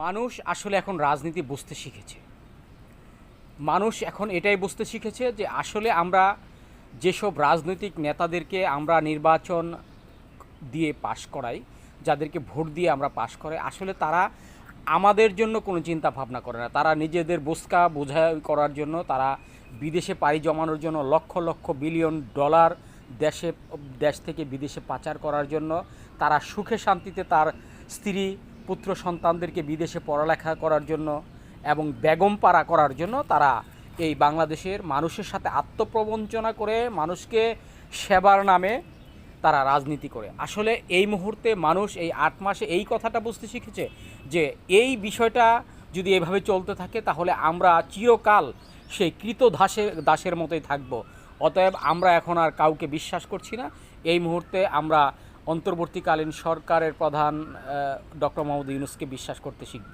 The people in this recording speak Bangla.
মানুষ আসলে এখন রাজনীতি বুঝতে শিখেছে। মানুষ এখন এটাই বুঝতে শিখেছে যে আসলে আমরা যেসব রাজনৈতিক নেতাদেরকে আমরা নির্বাচন দিয়ে পাশ করাই, যাদেরকে ভোট দিয়ে আমরা পাশ করাই, আসলে তারা আমাদের জন্য কোনো চিন্তা ভাবনা করে না। তারা নিজেদের বোঝা করার জন্য, তারা বিদেশে পাড়ি জমানোর জন্য লক্ষ লক্ষ বিলিয়ন ডলার দেশ থেকে বিদেশে পাচার করার জন্য, তারা সুখে শান্তিতে তার স্ত্রী পুত্র সন্তানদেরকে বিদেশে পড়ালেখা করার জন্য এবং বেগম পাড়া করার জন্য তারা এই বাংলাদেশের মানুষের সাথে আত্মপ্রবঞ্চনা করে মানুষকে সেবার নামে তারা রাজনীতি করে। আসলে এই মুহূর্তে মানুষ এই ৮ মাসে এই কথাটা বুঝতে শিখেছে যে এই বিষয়টা যদি এভাবে চলতে থাকে তাহলে আমরা চিরকাল সেই দাসের মতোই থাকব। অতএব আমরা এখন আর কাউকে বিশ্বাস করছি না। এই মুহূর্তে আমরা অন্তর্বর্তীকালীন সরকারের প্রধান ডক্টর মোহাম্মদ ইউনূসকে বিশ্বাস করতে শিখব।